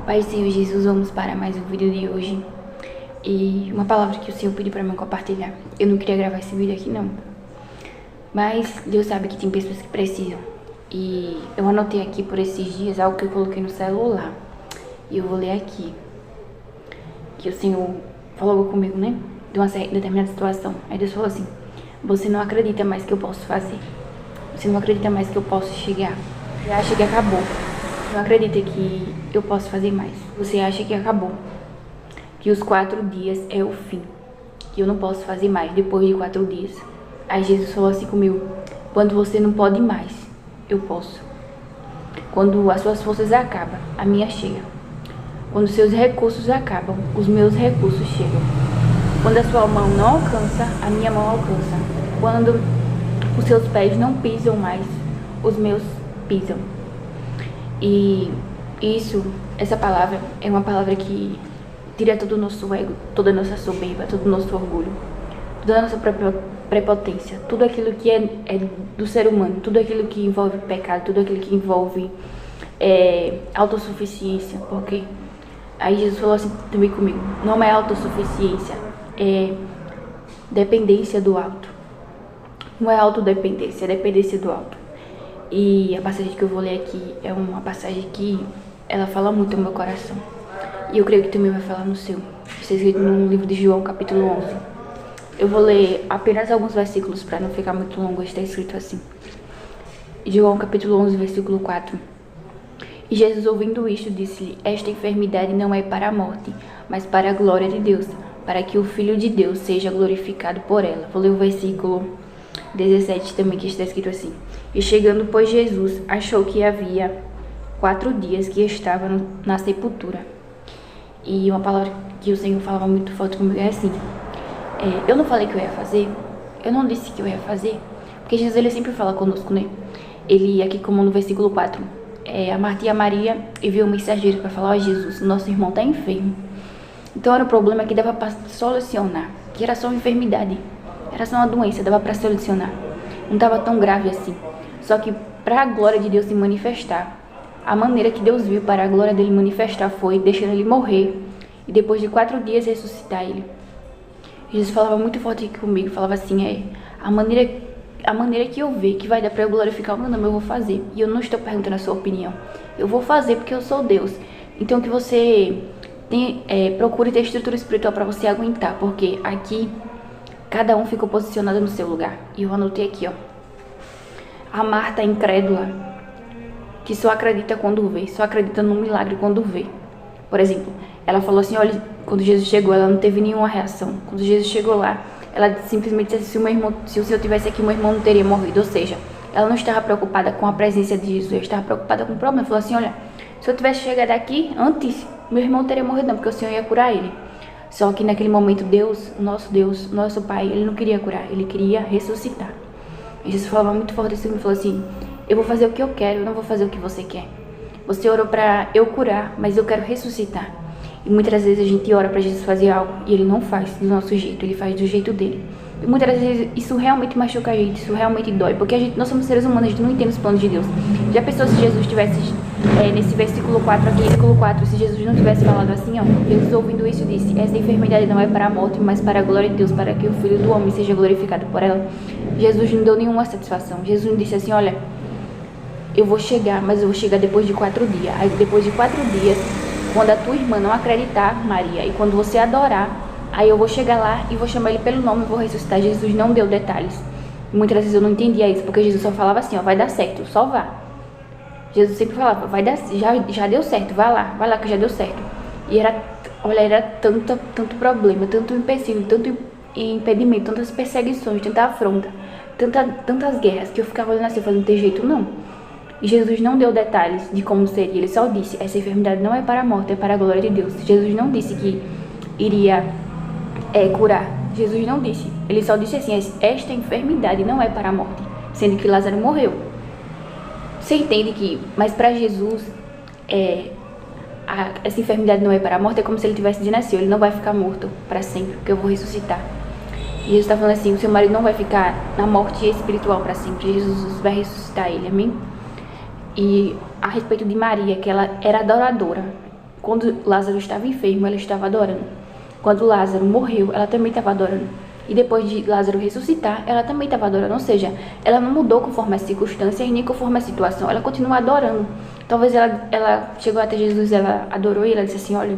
Pai, Senhor Jesus, vamos para mais um vídeo de hoje. E uma palavra que o Senhor pediu para mim compartilhar. Eu não queria gravar esse vídeo aqui não, mas Deus sabe que tem pessoas que precisam. E eu anotei aqui por esses dias algo que eu coloquei no celular. E eu vou ler aqui. Que o Senhor falou comigo, né? De uma determinada situação. Aí Deus falou assim: você não acredita mais que eu posso fazer. Você não acredita mais que eu posso chegar. Você acha que acabou. Não acredita que eu posso fazer mais. Você acha que acabou. Que os 4 dias é o fim. Que eu não posso fazer mais depois de 4 dias. Aí Jesus falou assim comigo: quando você não pode mais, eu posso. Quando as suas forças acabam, a minha chega. Quando os seus recursos acabam, os meus recursos chegam. Quando a sua mão não alcança, a minha mão alcança. Quando os seus pés não pisam mais, os meus pisam. E essa palavra é uma palavra que tira todo o nosso ego, toda a nossa soberba, todo o nosso orgulho, toda a nossa prepotência, tudo aquilo que é do ser humano, tudo aquilo que envolve pecado, tudo aquilo que envolve autossuficiência, porque aí Jesus falou assim também comigo: não é autossuficiência, é dependência do alto. Não é autodependência, é dependência do alto. E a passagem que eu vou ler aqui é uma passagem que ela fala muito no meu coração. E eu creio que também vai falar no seu. Está escrito no livro de João, capítulo 11. Eu vou ler apenas alguns versículos para não ficar muito longo. Está escrito assim. João, capítulo 11, versículo 4. E Jesus, ouvindo isto, disse-lhe: esta enfermidade não é para a morte, mas para a glória de Deus, para que o Filho de Deus seja glorificado por ela. Vou ler o versículo 17 também, que está escrito assim: e chegando, pois, Jesus achou que havia 4 dias que estava na sepultura. E uma palavra que o Senhor falava muito forte comigo é assim: eu não falei que eu ia fazer, eu não disse que eu ia fazer, porque Jesus, ele sempre fala conosco, né? Ele, aqui como no versículo 4, a Marta e a Maria enviou um mensageiro para falar: ó Jesus, nosso irmão está enfermo. Então era um problema que dava para solucionar, que era só uma enfermidade, era só uma doença, dava para solucionar, não estava tão grave assim. Só que para a glória de Deus se manifestar, a maneira que Deus viu para a glória dele manifestar foi deixando ele morrer e depois de 4 dias ressuscitar ele. Jesus falava muito forte aqui comigo, falava assim: a maneira que eu ver que vai dar para eu glorificar o meu nome, eu vou fazer. E eu não estou perguntando a sua opinião, eu vou fazer porque eu sou Deus. Então que você procure ter estrutura espiritual para você aguentar, porque aqui cada um ficou posicionado no seu lugar. E eu anotei aqui, ó: a Marta incrédula, que só acredita quando vê, só acredita no milagre quando vê. Por exemplo, ela falou assim: olha, quando Jesus chegou, ela não teve nenhuma reação. Quando Jesus chegou lá, ela simplesmente disse assim: se o Senhor tivesse aqui, meu irmão não teria morrido. Ou seja, ela não estava preocupada com a presença de Jesus, ela estava preocupada com o problema. Ela falou assim: olha, se eu tivesse chegado aqui antes, meu irmão não teria morrido não, porque o Senhor ia curar ele. Só que naquele momento Deus, nosso Pai, ele não queria curar, ele queria ressuscitar. E Jesus falava muito forte assim, ele falou assim: eu vou fazer o que eu quero, eu não vou fazer o que você quer. Você orou para eu curar, mas eu quero ressuscitar. E muitas vezes a gente ora para Jesus fazer algo e ele não faz do nosso jeito, ele faz do jeito dele. E muitas vezes isso realmente machuca a gente, isso realmente dói, porque nós somos seres humanos, a gente não entende os planos de Deus. Já pensou se Jesus tivesse, nesse versículo 4 aqui, versículo 4, se Jesus não tivesse falado assim, ó: Jesus, ouvindo isso, disse: essa enfermidade não é para a morte, mas para a glória de Deus, para que o Filho do Homem seja glorificado por ela. Jesus não deu nenhuma satisfação. Jesus não disse assim: olha, eu vou chegar, mas eu vou chegar depois de 4 dias. Aí depois de 4 dias, quando a tua irmã não acreditar, Maria, e quando você adorar, aí eu vou chegar lá e vou chamar ele pelo nome e vou ressuscitar. Jesus não deu detalhes. Muitas vezes eu não entendia isso, porque Jesus só falava assim: ó, vai dar certo, só vá. Jesus sempre falava: vai dar, já deu certo, vai lá que já deu certo. E era tanto problema, tanto empecilho, tanto impedimento, tantas perseguições, tanta afronta, tantas guerras, que eu ficava olhando assim, falando: não tem jeito não. E Jesus não deu detalhes de como seria, ele só disse: essa enfermidade não é para a morte, é para a glória de Deus. Jesus não disse que iria curar, Jesus não disse, ele só disse assim: esta enfermidade não é para a morte, sendo que Lázaro morreu. Você entende que, mas para Jesus, essa enfermidade não é para a morte, é como se ele tivesse dizendo assim: ele não vai ficar morto para sempre, porque eu vou ressuscitar. E Jesus está falando assim: o seu marido não vai ficar na morte espiritual para sempre, Jesus vai ressuscitar ele, amém? E a respeito de Maria, que ela era adoradora, Quando Lázaro estava enfermo, ela estava adorando. Quando Lázaro morreu, ela também estava adorando. E depois de Lázaro ressuscitar, ela também estava adorando. Ou seja, ela não mudou conforme a circunstância e nem conforme a situação. Ela continua adorando. Talvez ela chegou até Jesus, ela adorou e ela disse assim, olha,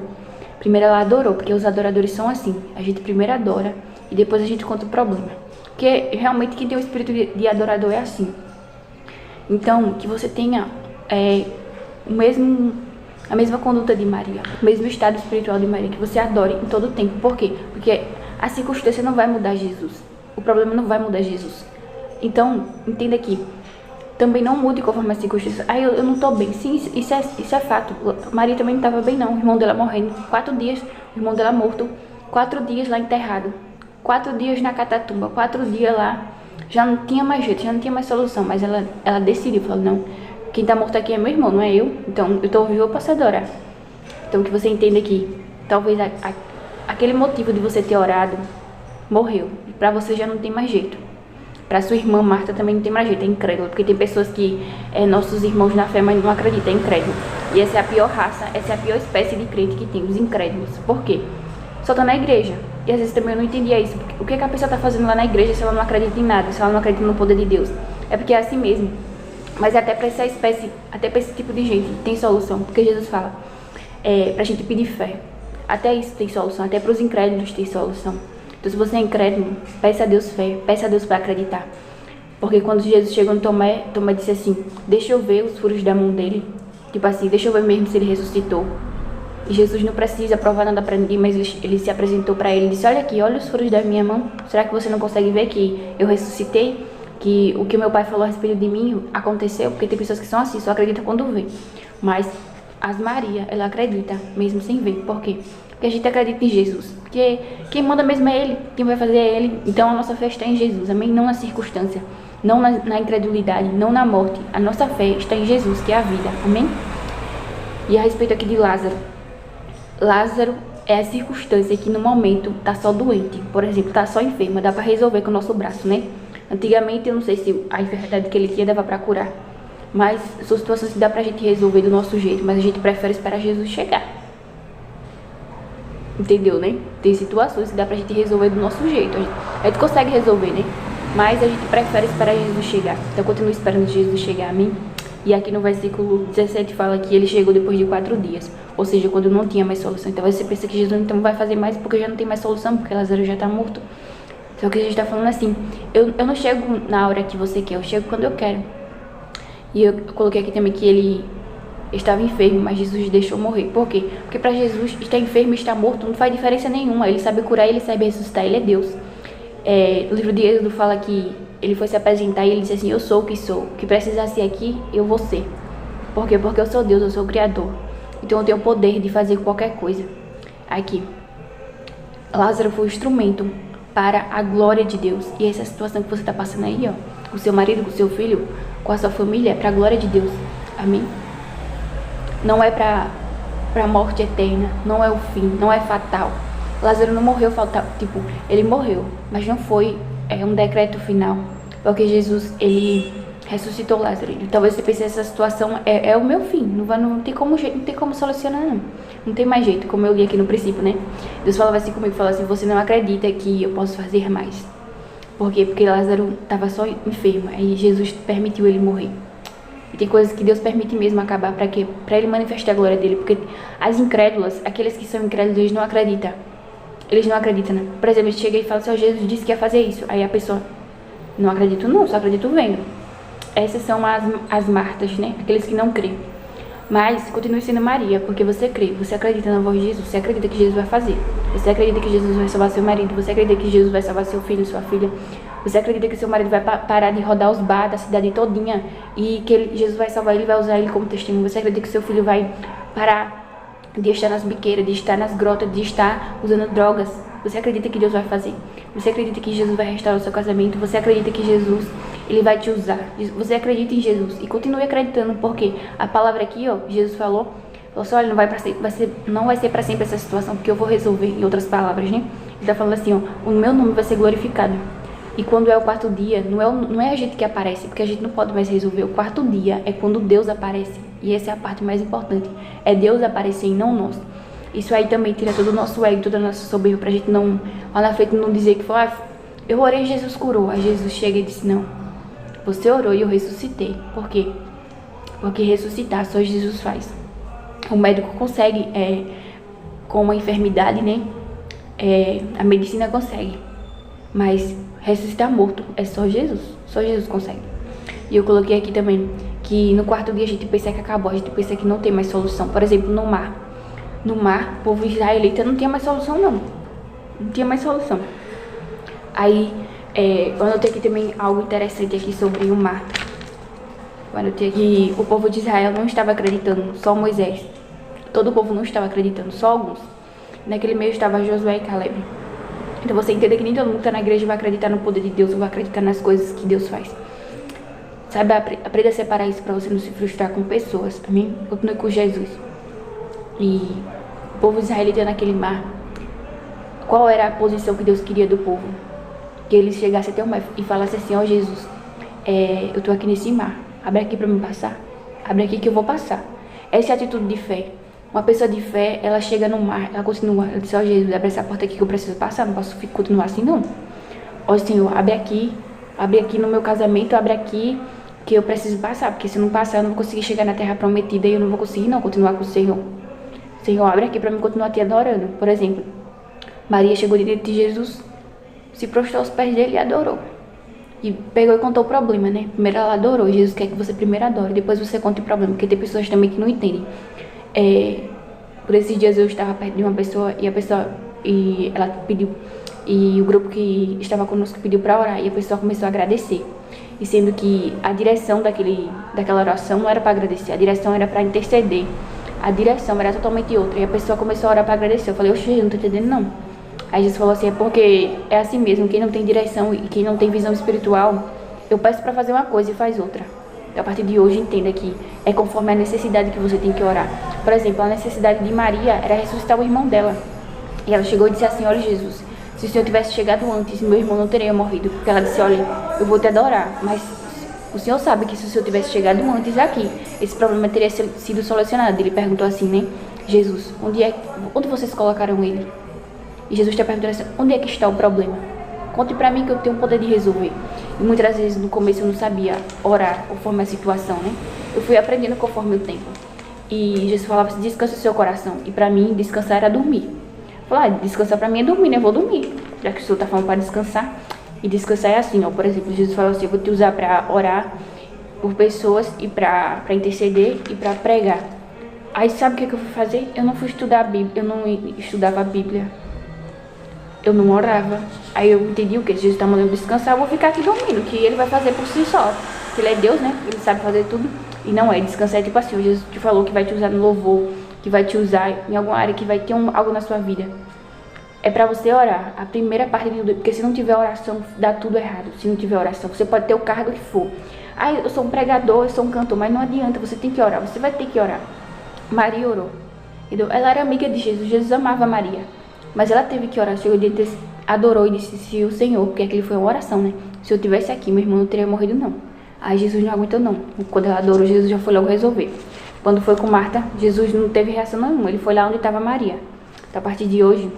primeiro ela adorou, porque os adoradores são assim. A gente primeiro adora e depois a gente conta o problema. Porque realmente quem tem o espírito de adorador é assim. Então, que você tenha a mesma conduta de Maria, o mesmo estado espiritual de Maria, que você adore em todo o tempo. Por quê? Porque a circunstância não vai mudar Jesus. O problema não vai mudar Jesus. Então, entenda que também não mude conforme a circunstância. Eu não tô bem. Sim, isso é fato. Maria também não estava bem, não. O irmão dela morrendo. 4 dias, o irmão dela morto. 4 dias lá enterrado. 4 dias na catatumba. 4 dias lá. Já não tinha mais jeito, já não tinha mais solução. Mas ela decidiu, falou, não, quem tá morto aqui é meu irmão, não é eu. Então, eu tô vivo, eu posso adorar. Então, que você entenda que talvez aquele motivo de você ter orado morreu. E pra você já não tem mais jeito. Pra sua irmã Marta também não tem mais jeito, é incrédula. Porque tem pessoas que nossos irmãos na fé, mas não acreditam, é incrédulo. E essa é a pior raça, essa é a pior espécie de crente que tem, os incrédulos. Por quê? Só tá na igreja. E às vezes também eu não entendia isso. O que a pessoa tá fazendo lá na igreja se ela não acredita em nada, se ela não acredita no poder de Deus? É porque é assim mesmo. Mas até pra essa espécie, até pra esse tipo de gente tem solução. Porque Jesus fala pra gente pedir fé. Até isso tem solução, até pros incrédulos tem solução. Então, se você é incrédulo, peça a Deus fé, peça a Deus para acreditar. Porque quando Jesus chegou no Tomé disse assim, deixa eu ver os furos da mão dele. Tipo assim, deixa eu ver mesmo se ele ressuscitou. E Jesus não precisa provar nada para ninguém, mas ele se apresentou para ele e disse, olha aqui, olha os furos da minha mão. Será que você não consegue ver que eu ressuscitei? Que o que o meu pai falou a respeito de mim aconteceu? Porque tem pessoas que são assim, só acreditam quando vê. Mas as Maria, ela acredita mesmo sem ver. Por quê? Porque a gente acredita em Jesus. Porque quem manda mesmo é Ele, quem vai fazer é Ele. Então a nossa fé está em Jesus, amém? Não na circunstância, não na incredulidade, não na morte. A nossa fé está em Jesus, que é a vida, amém? E a respeito aqui de Lázaro. Lázaro é a circunstância que no momento está só doente. Por exemplo, está só enferma, dá para resolver com o nosso braço, né? Antigamente eu não sei se a enfermidade que ele tinha dava para curar. Mas são situações que dá pra gente resolver do nosso jeito, mas a gente prefere esperar Jesus chegar. Entendeu, né? Tem situações que dá pra gente resolver do nosso jeito. A gente consegue resolver, né? Mas a gente prefere esperar Jesus chegar. Então continue esperando Jesus chegar, amém? E aqui no versículo 17 fala que ele chegou depois de 4 dias. Ou seja, quando não tinha mais solução. Então você pensa que Jesus então vai fazer mais porque já não tem mais solução, porque Lázaro já tá morto. Só que a gente tá falando assim, eu não chego na hora que você quer, eu chego quando eu quero. E eu coloquei aqui também que ele estava enfermo, mas Jesus deixou morrer. Por quê? Porque para Jesus, estar enfermo e estar morto não faz diferença nenhuma. Ele sabe curar, ele sabe ressuscitar, ele é Deus. O livro de Êxodo fala que ele foi se apresentar e ele disse assim, eu sou o que sou. O que precisar ser aqui, eu vou ser. Por quê? Porque eu sou Deus, eu sou o Criador. Então eu tenho o poder de fazer qualquer coisa. Aqui. Lázaro foi o instrumento para a glória de Deus. E essa situação que você está passando aí, ó, com o seu marido, com o seu filho, com a sua família, é para a glória de Deus. Amém? Não é para a morte eterna, não é o fim, não é fatal. Lázaro não morreu fatal, tipo, ele morreu, mas não foi um decreto final, porque Jesus, ele ressuscitou Lázaro. E talvez você pense, essa situação é o meu fim, não tem como solucionar, não. Não tem mais jeito, como eu li aqui no princípio, né? Deus falava assim comigo, falava assim, você não acredita que eu posso fazer mais. Por quê? Porque Lázaro estava só enfermo, aí Jesus permitiu ele morrer. E tem coisas que Deus permite mesmo acabar, para quê? Para ele manifestar a glória dele, porque as incrédulas, aqueles que são incrédulos, eles não acreditam. Eles não acreditam, né? Por exemplo, chega e fala assim, Jesus disse que ia fazer isso. Aí a pessoa, não acredito não, só acredito vendo. Essas são as Martas, né? Aqueles que não creem. Mas continue sendo Maria, porque você crê, você acredita na voz de Jesus, você acredita que Jesus vai fazer. Você acredita que Jesus vai salvar seu marido, você acredita que Jesus vai salvar seu filho, sua filha. Você acredita que seu marido vai parar de rodar os bar da cidade todinha e que Jesus vai salvar ele, vai usar ele como testemunho. Você acredita que seu filho vai parar de estar nas biqueiras, de estar nas grotas, de estar usando drogas. Você acredita que Deus vai fazer. Você acredita que Jesus vai restaurar o seu casamento. Você acredita que Jesus, ele vai te usar. Você acredita em Jesus e continue acreditando, porque a palavra aqui, ó, Jesus falou assim, olha, não vai ser para sempre essa situação, porque eu vou resolver, em outras palavras, né? Ele tá falando assim, ó, o meu nome vai ser glorificado. E quando é o quarto dia, não é a gente que aparece, porque a gente não pode mais resolver. O quarto dia é quando Deus aparece. E essa é a parte mais importante. É Deus aparecer e não nós. Isso aí também tira todo o nosso ego, toda a nossa soberba, pra gente não, lá na frente, não dizer que foi, eu orei e Jesus curou. Aí Jesus chega e diz, não, você orou e eu ressuscitei. Por quê? Porque ressuscitar só Jesus faz. O médico consegue, com uma enfermidade, né? A medicina consegue. Mas ressuscitar morto é só Jesus. Só Jesus consegue. E eu coloquei aqui também que no quarto dia a gente pensa que acabou, a gente pensa que não tem mais solução. Por exemplo, no mar. No mar, o povo israelita não tinha mais solução, não. Não tinha mais solução. Aí, eu anotei aqui também algo interessante aqui sobre o mar. Eu anotei que o povo de Israel não estava acreditando, só Moisés. Todo o povo não estava acreditando, só alguns. Naquele meio estava Josué e Caleb. Então você entende que nem todo mundo que está na igreja vai acreditar no poder de Deus, ou vai acreditar nas coisas que Deus faz. Sabe, aprenda a separar isso para você não se frustrar com pessoas, amém? Continue com Jesus. E o povo israelita naquele mar, qual era a posição que Deus queria do povo? Que eles chegassem até o mar e falassem assim, ó Jesus, eu tô aqui nesse mar, abre aqui para me passar, abre aqui que eu vou passar. Essa é a atitude de fé. Uma pessoa de fé, ela chega no mar, ela continua, ela diz, ó Jesus, abre essa porta aqui que eu preciso passar, não posso continuar assim não. Ó Senhor, abre aqui no meu casamento, abre aqui que eu preciso passar, porque se eu não passar eu não vou conseguir chegar na terra prometida e eu não vou conseguir não continuar com o Senhor. Senhor, abre aqui para mim continuar te adorando. Por exemplo, Maria chegou diante de Jesus, se prostrou aos pés dele e adorou. E pegou e contou o problema, né? Primeiro ela adorou. Jesus quer que você primeiro adore, depois você conte o problema, porque tem pessoas também que não entendem. Por esses dias eu estava perto de uma pessoa e ela pediu, e o grupo que estava conosco pediu para orar, e a pessoa começou a agradecer. E sendo que a direção daquela oração não era para agradecer, a direção era para interceder. A direção era totalmente outra. E a pessoa começou a orar para agradecer. Eu falei, oxe, eu não tô entendendo não. Aí Jesus falou assim, é porque é assim mesmo. Quem não tem direção e quem não tem visão espiritual, eu peço para fazer uma coisa e faz outra. Então, a partir de hoje, entenda que é conforme a necessidade que você tem que orar. Por exemplo, a necessidade de Maria era ressuscitar o irmão dela. E ela chegou e disse assim, olha Jesus, se o Senhor tivesse chegado antes, meu irmão não teria morrido. Porque ela disse, olha, eu vou te adorar, mas o Senhor sabe que se o Senhor tivesse chegado antes aqui, esse problema teria sido solucionado. Ele perguntou assim, né? Jesus, onde vocês colocaram ele? E Jesus está perguntando assim, onde é que está o problema? Conte pra mim que eu tenho o poder de resolver. E muitas vezes no começo eu não sabia orar conforme a situação, né? Eu fui aprendendo conforme o tempo. E Jesus falava assim, descansa o seu coração. E pra mim, descansar era dormir. Eu falei, descansar pra mim é dormir, né? Eu vou dormir. Já que o Senhor tá falando pra descansar. E descansar é assim, ó. Por exemplo, Jesus falou assim, eu vou te usar pra orar por pessoas e pra interceder e pra pregar. Aí sabe o que eu fui fazer? Eu não fui estudar a Bíblia, eu não estudava a Bíblia. Eu não orava. Aí eu entendi o que? Jesus tá mandando descansar, eu vou ficar aqui dormindo, que ele vai fazer por si só. Porque ele é Deus, né? Ele sabe fazer tudo. E não é, descansar é tipo assim, Jesus te falou que vai te usar no louvor, que vai te usar em alguma área, que vai ter algo na sua vida. É pra você orar. A primeira parte do dia, porque se não tiver oração, dá tudo errado. Se não tiver oração, você pode ter o cargo que for. Ah, eu sou um pregador, eu sou um cantor, mas não adianta, você tem que orar, você vai ter que orar. Maria orou. Entendeu? Ela era amiga de Jesus, Jesus amava Maria. Mas ela teve que orar, chegou diante, adorou e disse, se o Senhor, porque aquele foi uma oração, né? Se eu tivesse aqui, meu irmão não teria morrido, não. Aí Jesus não aguentou, não. Quando ela adorou, Jesus já foi logo resolver. Quando foi com Marta, Jesus não teve reação nenhuma, ele foi lá onde estava Maria. Então, a partir de hoje,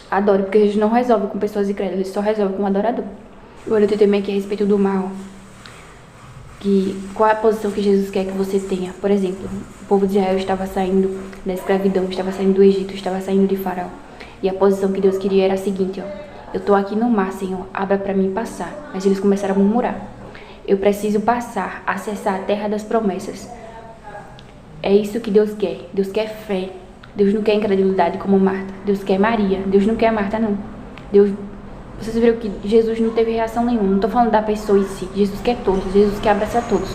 adore, porque Jesus não resolve com pessoas incrédulas, ele só resolve com um adorador. Agora eu tenho também aqui a respeito do mal. Qual é a posição que Jesus quer que você tenha? Por exemplo, o povo de Israel estava saindo da escravidão, estava saindo do Egito, estava saindo de Faraó. E a posição que Deus queria era a seguinte, ó. Eu tô aqui no mar, Senhor, abra para mim passar. Mas eles começaram a murmurar. Eu preciso passar, acessar a terra das promessas. É isso que Deus quer. Deus quer fé. Deus não quer incredulidade como Marta. Deus quer Maria. Deus não quer Marta, não. Vocês viram que Jesus não teve reação nenhuma. Não tô falando da pessoa em si. Jesus quer todos. Jesus quer abraçar todos.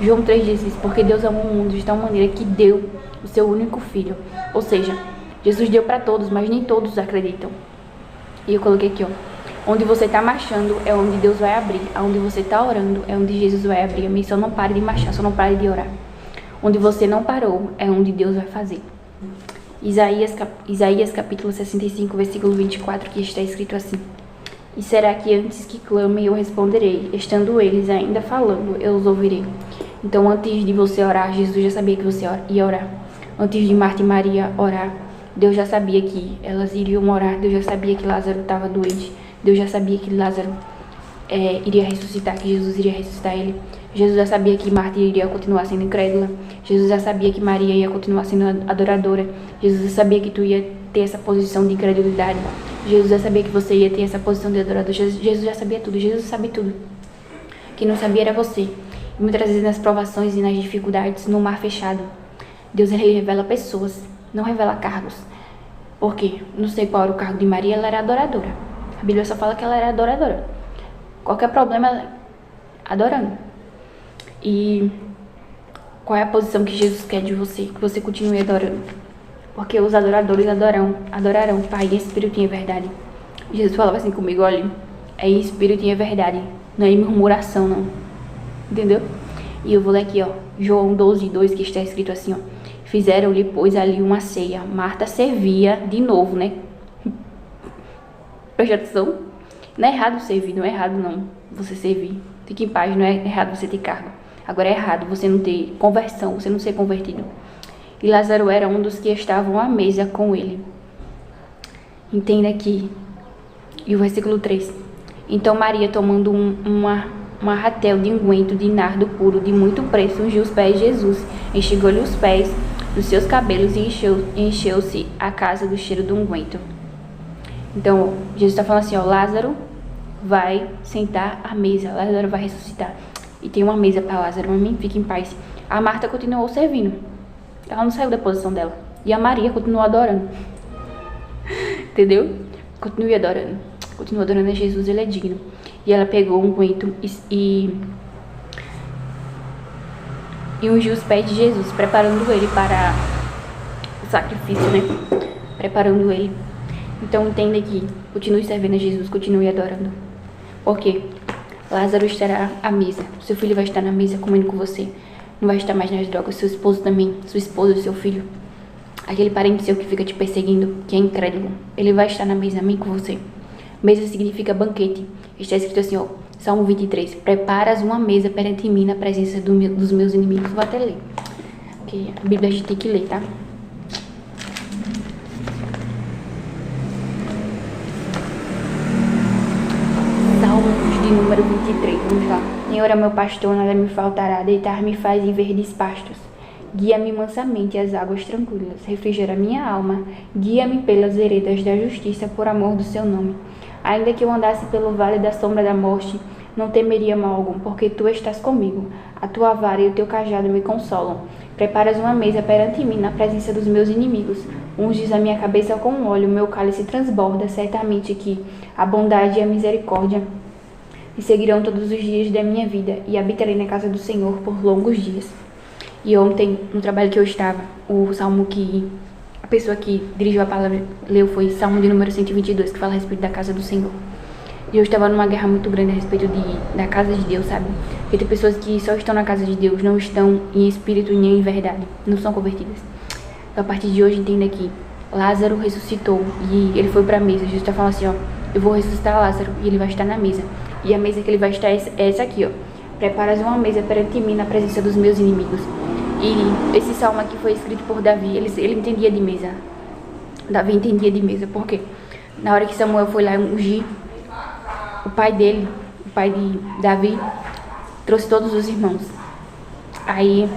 João 3 diz isso, porque Deus amou o mundo de tal maneira que deu o seu único filho. Ou seja, Jesus deu para todos, mas nem todos acreditam. E eu coloquei aqui, ó. Onde você tá marchando é onde Deus vai abrir. Onde você tá orando é onde Jesus vai abrir. Amém? Só não pare de marchar, só não pare de orar. Onde você não parou é onde Deus vai fazer. Isaías capítulo 65, versículo 24, que está escrito assim. E será que antes que clamem eu responderei? Estando eles ainda falando, eu os ouvirei. Então, antes de você orar, Jesus já sabia que você ia orar. Antes de Marta e Maria orar, Deus já sabia que elas iriam orar. Deus já sabia que Lázaro estava doente. Deus já sabia que Lázaro iria ressuscitar, que Jesus iria ressuscitar ele. Jesus já sabia que Marta iria continuar sendo incrédula. Jesus já sabia que Maria ia continuar sendo adoradora. Jesus já sabia que tu ia ter essa posição de incredulidade. Jesus já sabia que você ia ter essa posição de adorador. Jesus já sabia tudo. Jesus sabe tudo. Quem não sabia era você. E muitas vezes nas provações e nas dificuldades, no mar fechado, Deus ele revela pessoas, não revela cargos. Por quê? Não sei qual era o cargo de Maria, ela era adoradora. A Bíblia só fala que ela era adoradora. Qualquer problema, ela adorando. E qual é a posição que Jesus quer de você? Que você continue adorando. Porque os adoradores adorarão Pai em espírito e em verdade. Jesus falava assim comigo, olha, é em espírito e em verdade, não é em murmuração não. Entendeu? E eu vou ler aqui, ó, João 12:2, que está escrito assim, ó. Fizeram-lhe, pois, ali uma ceia. Marta servia de novo, né? Presta atenção. Não é errado servir, não é errado não você servir. Fique em paz, não é errado você ter cargo. Agora é errado você não ter conversão, você não ser convertido. E Lázaro era um dos que estavam à mesa com ele. Entenda aqui. E o versículo 3. Então Maria, tomando uma ratel de unguento de nardo puro de muito preço, ungiu os pés de Jesus, enxugou-lhe os pés dos seus cabelos e encheu-se a casa do cheiro do unguento. Então, Jesus está falando assim, ó, Lázaro vai sentar à mesa, Lázaro vai ressuscitar. E tem uma mesa para Lázaro, amém? Fique em paz. A Marta continuou servindo. Ela não saiu da posição dela. E a Maria continuou adorando. Entendeu? Continue adorando. Continua adorando a Jesus, ele é digno. E ela pegou um unguento e ungiu os pés de Jesus, preparando ele para o sacrifício, né? Preparando ele. Então entenda que continue servindo a Jesus, continue adorando. Por quê? Lázaro estará à mesa. Seu filho vai estar na mesa comendo com você. Não vai estar mais nas drogas. Seu esposo também. Sua esposa, seu filho. Aquele parente seu que fica te perseguindo, que é incrédulo. Ele vai estar na mesa, amém, com você. Mesa significa banquete. Está escrito assim, ó. Salmo 23. Preparas uma mesa perante mim na presença dos meus inimigos. Vou até ler. Porque a Bíblia a gente tem que ler, tá? De número 23, vamos lá. Senhor é meu pastor, nada me faltará. Deitar-me faz em verdes pastos. Guia-me mansamente às águas tranquilas. Refrigera minha alma. Guia-me pelas veredas da justiça, por amor do seu nome. Ainda que eu andasse pelo vale da sombra da morte, não temeria mal algum, porque tu estás comigo. A tua vara e o teu cajado me consolam. Preparas uma mesa perante mim na presença dos meus inimigos. Unges a minha cabeça com óleo, meu cálice transborda. Certamente que a bondade e a misericórdia me seguirão todos os dias da minha vida, e habitarei na casa do Senhor por longos dias. E ontem, no trabalho que eu estava, o salmo que a pessoa que dirigiu a palavra leu foi Salmo de número 122, que fala a respeito da casa do Senhor. E eu estava numa guerra muito grande a respeito da casa de Deus, sabe? Porque tem pessoas que só estão na casa de Deus, não estão em espírito nem em verdade, não são convertidas. Então, a partir de hoje, entenda que Lázaro ressuscitou e ele foi para a mesa. Jesus está falando assim, ó, eu vou ressuscitar Lázaro e ele vai estar na mesa. E a mesa que ele vai estar é essa aqui, ó. Preparas uma mesa perante mim na presença dos meus inimigos. E esse salmo aqui foi escrito por Davi. Ele entendia de mesa. Davi entendia de mesa. Por quê? Na hora que Samuel foi lá ungir, o pai dele, o pai de Davi, trouxe todos os irmãos. Aí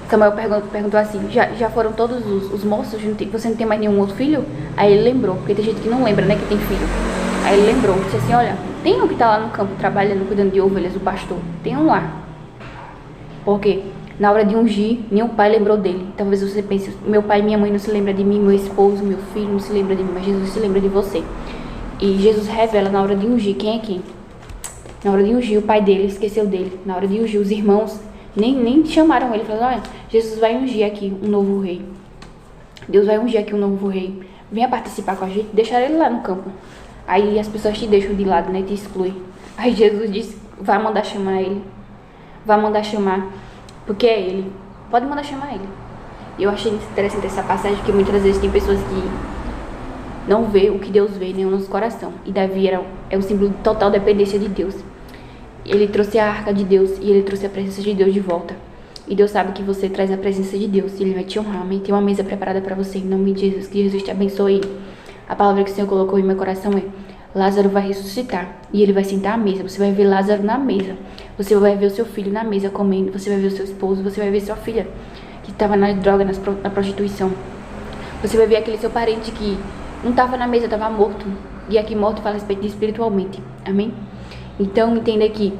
Samuel perguntou assim, já foram todos os moços? Você não tem mais nenhum outro filho? Aí ele lembrou, porque tem gente que não lembra, né, que tem filho. Aí ele lembrou, disse assim, olha, tem um que tá lá no campo trabalhando, cuidando de ovelhas, o pastor. Tem um lá. Porque na hora de ungir, nenhum pai lembrou dele. Talvez você pense, meu pai e minha mãe não se lembram de mim, meu esposo, meu filho não se lembra de mim, mas Jesus se lembra de você. E Jesus revela na hora de ungir quem é quem. Na hora de ungir, o pai dele esqueceu dele. Na hora de ungir, os irmãos nem chamaram ele. Falaram, olha, Jesus vai ungir aqui um novo rei. Deus vai ungir aqui um novo rei. Venha participar com a gente, deixar ele lá no campo. Aí as pessoas te deixam de lado, né? Te excluem. Aí Jesus disse, vai mandar chamar ele. Vai mandar chamar, porque é ele. Pode mandar chamar ele. E eu achei interessante essa passagem, porque muitas vezes tem pessoas não vê o que Deus vê nem o nosso coração. E Davi é um símbolo de total dependência de Deus. Ele trouxe a arca de Deus e ele trouxe a presença de Deus de volta. E Deus sabe que você traz a presença de Deus e Ele vai te honrar, amém? Tem uma mesa preparada para você, em nome de Jesus. Que Jesus te abençoe. A palavra que o Senhor colocou em meu coração é: Lázaro vai ressuscitar e ele vai sentar à mesa. Você vai ver Lázaro na mesa. Você vai ver o seu filho na mesa comendo. Você vai ver o seu esposo. Você vai ver sua filha que estava na droga, na prostituição. Você vai ver aquele seu parente que não estava na mesa, estava morto. E aqui morto fala a respeito de espiritualmente, amém? Então entenda que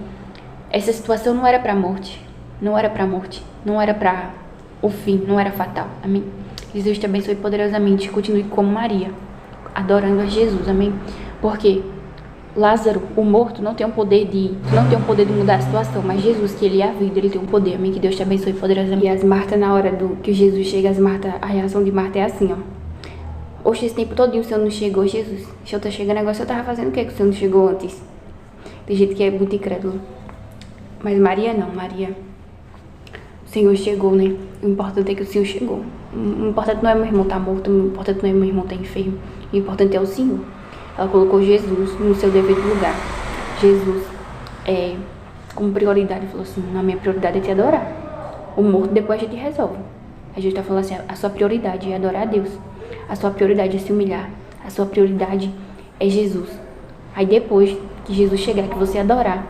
essa situação não era para a morte. Não era para a morte. Não era para o fim. Não era fatal, amém? Jesus te abençoe poderosamente. Continue como Maria, adorando a Jesus, amém? Porque Lázaro, o morto, não tem o poder de mudar a situação, mas Jesus, que ele é a vida, ele tem um poder, amém? Que Deus te abençoe poderosamente. E as Marta, na hora que Jesus chega, a reação de Marta é assim, ó: oxe, esse tempo todinho o Senhor não chegou, Jesus. O Senhor tá chegando agora, o Senhor tava fazendo o que o Senhor não chegou antes? Tem gente que é muito incrédulo. Mas Maria não, Maria, o Senhor chegou, né? O importante é que o Senhor chegou. O importante não é meu irmão tá morto, o importante não é meu irmão tá enfermo. O importante é o Senhor. Ela colocou Jesus no seu devido lugar. Jesus como prioridade, falou assim: a minha prioridade é te adorar. O morto depois a gente resolve. A gente tá falando assim: a sua prioridade é adorar a Deus. A sua prioridade é se humilhar. A sua prioridade é Jesus. Aí depois que Jesus chegar, que você adorar,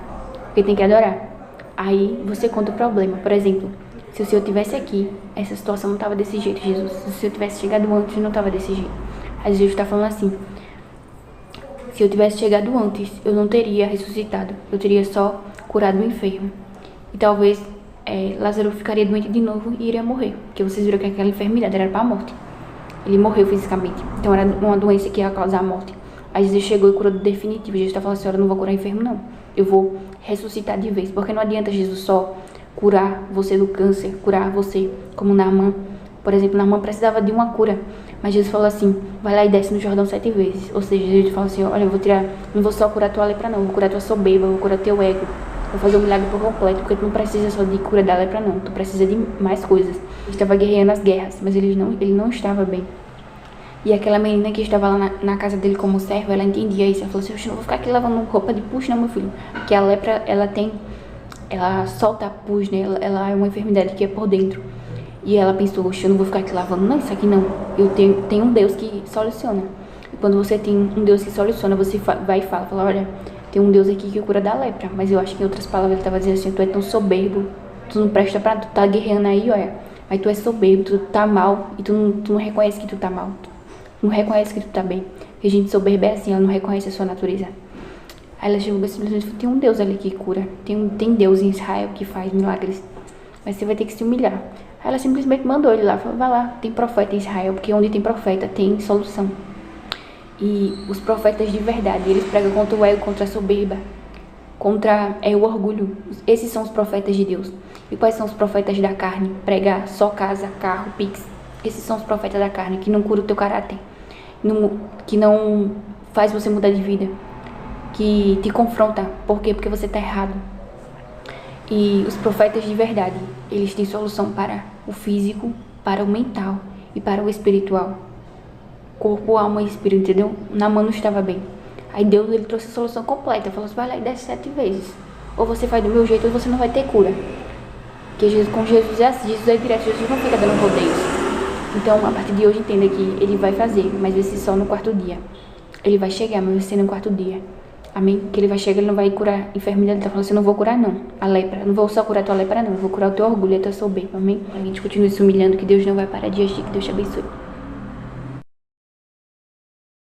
porque tem que adorar, aí você conta o problema. Por exemplo, se o Senhor tivesse aqui, essa situação não tava desse jeito, Jesus. Se o Senhor tivesse chegado antes, não tava desse jeito. Aí Jesus tá falando assim: se eu tivesse chegado antes, eu não teria ressuscitado. Eu teria só curado o enfermo. E talvez Lázaro ficaria doente de novo e iria morrer. Porque vocês viram que aquela enfermidade era para a morte. Ele morreu fisicamente. Então era uma doença que ia causar a morte. Aí Jesus chegou e curou do definitivo. Jesus está falando assim: eu não vou curar enfermo, não. Eu vou ressuscitar de vez. Porque não adianta Jesus só curar você do câncer, curar você como Naamã. Por exemplo, Naamã precisava de uma cura. Mas Jesus falou assim: vai lá e desce no Jordão 7 vezes. Ou seja, Jesus falou assim: olha, não vou só curar tua lepra, não. Vou curar tua soberba, vou curar teu ego. Vou fazer um milagre por completo, porque tu não precisa só de cura da lepra, não. Tu precisa de mais coisas. Ele estava guerreando as guerras, mas ele não estava bem. E aquela menina que estava lá na casa dele como serva, ela entendia isso. Ela falou assim: eu não vou ficar aqui lavando roupa de pus, não, meu filho. Porque a lepra, ela solta pus, né? Ela é uma enfermidade que é por dentro. E ela pensou: eu não vou ficar aqui lavando, não, isso aqui não. Eu tenho um Deus que soluciona. E quando você tem um Deus que soluciona, você vai e fala: olha, tem um Deus aqui que cura da lepra. Mas eu acho que em outras palavras ele estava dizendo assim: tu é tão soberbo, tu não presta pra... Tu tá guerreando aí, olha. Mas tu é soberbo, tu tá mal. E tu não reconhece que tu tá mal. Tu não reconhece que tu tá bem. Porque a gente soberba é assim, ela não reconhece a sua natureza. Aí ela chegou simplesmente: tem um Deus ali que cura. Tem Deus em Israel que faz milagres. Mas você vai ter que se humilhar. Aí ela simplesmente mandou ele lá, falou: vai lá, tem profeta em Israel, porque onde tem profeta tem solução. E os profetas de verdade, eles pregam contra o ego, contra a soberba, contra o orgulho. Esses são os profetas de Deus. E quais são os profetas da carne? Pregar só casa, carro, pix. Esses são os profetas da carne, que não curam o teu caráter, que não faz você mudar de vida, que te confronta. Por quê? Porque você tá errado. E os profetas de verdade, eles têm solução para o físico, para o mental e para o espiritual. Corpo, alma e espírito, entendeu? Naamã não estava bem. Aí Deus, ele trouxe a solução completa. Falou assim: vai lá e desce 7 vezes. Ou você faz do meu jeito ou você não vai ter cura. Porque com Jesus é assim, Jesus é direto, Jesus não fica dando rodeios. Então, a partir de hoje, entenda que ele vai fazer, mas vai ser só no 4º dia. Ele vai chegar, mas vai ser no 4º dia. Amém? Que ele vai chegar, ele não vai curar enfermidade. Ele tá falando assim: eu não vou curar, não. A lepra. Não vou só curar a tua lepra, não. Eu vou curar o teu orgulho e a tua soberba. Amém? A gente continue se humilhando, que Deus não vai parar de agir. Que Deus te abençoe.